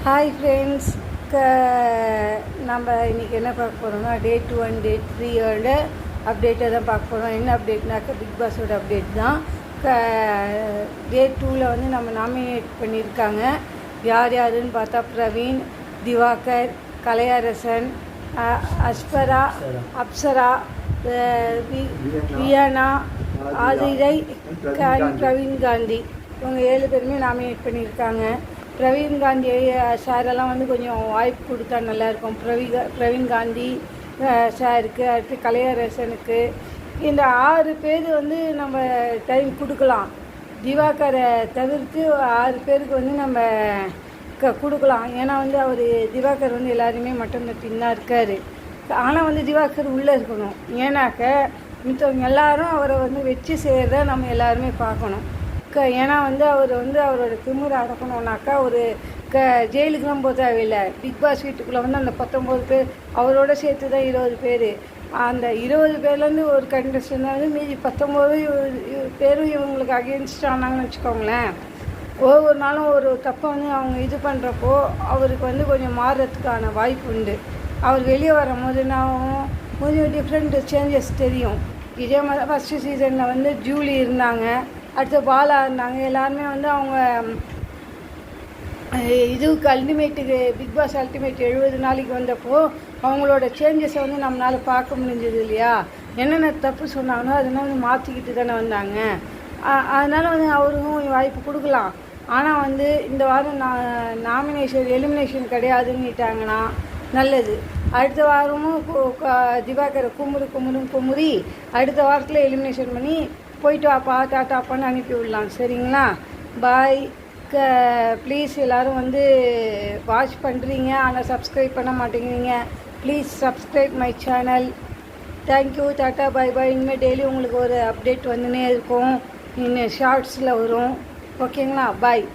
Hi friends, நம்ம இன்றைக்கி என்ன பார்க்க போகிறோம்னா டே 2 அண்ட் டே 3 அப்டேட்டை தான் பார்க்க போகிறோம். என்ன அப்டேட்னாக்கா பிக் பாஸோட அப்டேட் தான். டே 2ல் வந்து நம்ம நாமினேட் பண்ணியிருக்காங்க. யார் யாருன்னு பார்த்தா பிரவீன், திவாகர், கலையரசன், அப்சரா, வியானா, ஆதிரை, பிரவீன் காந்தி, இவங்க 7 பேருமே நாமினேட் பண்ணியிருக்காங்க. பிரவீன் காந்தி சாரெல்லாம் வந்து கொஞ்சம் வாய்ப்பு கொடுத்தா நல்லாயிருக்கும். பிரவீன் காந்தி சாருக்கு, அடுத்து கலையரசனுக்கு, இந்த 6 பேர் வந்து நம்ம டைம் கொடுக்கலாம். திவாகரை தவிர்த்து 6 பேருக்கு வந்து நம்ம கொடுக்கலாம். ஏன்னா வந்து அவர் திவாகர் வந்து எல்லாருமே மட்டன் தட்டின்னு தான் இருக்கார். ஆனால் வந்து திவாகர் உள்ளே இருக்கணும். ஏன்னாக்க மித்தவங்க எல்லாரும் அவரை வந்து வச்சு செய்கிறத நம்ம எல்லாருமே பார்க்கணும். ஏன்னா வந்து அவர் வந்து அவரோட திமிரை அடக்கணுன்னாக்கா ஒரு ஜெயிலுக்குலாம் போக தேவையில்லை. பிக் பாஸ் வீட்டுக்குள்ளே வந்து அந்த 19 பேர் அவரோட சேர்த்து தான் 20 பேர். அந்த 20 பேர்லேருந்து ஒரு கண்டஸ்டன் வந்து மீதி 19 பேரும் இவங்களுக்கு அகேன்ஸ்ட் ஆனாங்கன்னு வச்சுக்கோங்களேன். ஒவ்வொரு நாளும் ஒரு தப்பை வந்து அவங்க இது பண்ணுறப்போ அவருக்கு வந்து கொஞ்சம் மாறுறதுக்கான வாய்ப்பு உண்டு. அவர் வெளியே வரும்போது நான் கொஞ்சம் டிஃப்ரெண்ட் சேஞ்சஸ் தெரியும். இதே மாதிரி ஃபஸ்ட்டு சீசனில் வந்து ஜூலி இருந்தாங்க, அடுத்து பாலா இருந்தாங்க. எல்லாருமே வந்து அவங்க இதுக்கு அல்டிமேட்டுக்கு பிக் பாஸ் அல்டிமேட் 70 நாளைக்கு வந்தப்போ அவங்களோட சேஞ்சஸை வந்து நம்மளால் பார்க்க முடிஞ்சது இல்லையா. என்னென்ன தப்பு சொன்னாங்களோ அதெல்லாம் வந்து மாற்றிக்கிட்டு தானே வந்தாங்க. அதனால் வந்து அவருக்கும் வாய்ப்பு கொடுக்கலாம். ஆனால் வந்து இந்த வாரம் நாமினேஷன் எலிமினேஷன் கிடையாதுன்னுட்டாங்கன்னா நல்லது. அடுத்த வாரமும் திவாகரை குமுறி அடுத்த வாரத்தில் எலிமினேஷன் பண்ணி போயிட்டு வாப்பா டாட்டாப்பான்னு அனுப்பி விடலாம். சரிங்களா? பாய். ப்ளீஸ் எல்லோரும் வந்து வாட்ச் பண்ணுறீங்க, ஆனால் சப்ஸ்கிரைப் பண்ண மாட்டேங்கிறீங்க. Please subscribe my channel. Thank you. Tata bye bye. இனிமேல் டெய்லி உங்களுக்கு ஒரு அப்டேட் வந்துன்னே இருக்கும். இன்னும் ஷார்ட்ஸில் வரும். ஓகேங்களா? பாய்.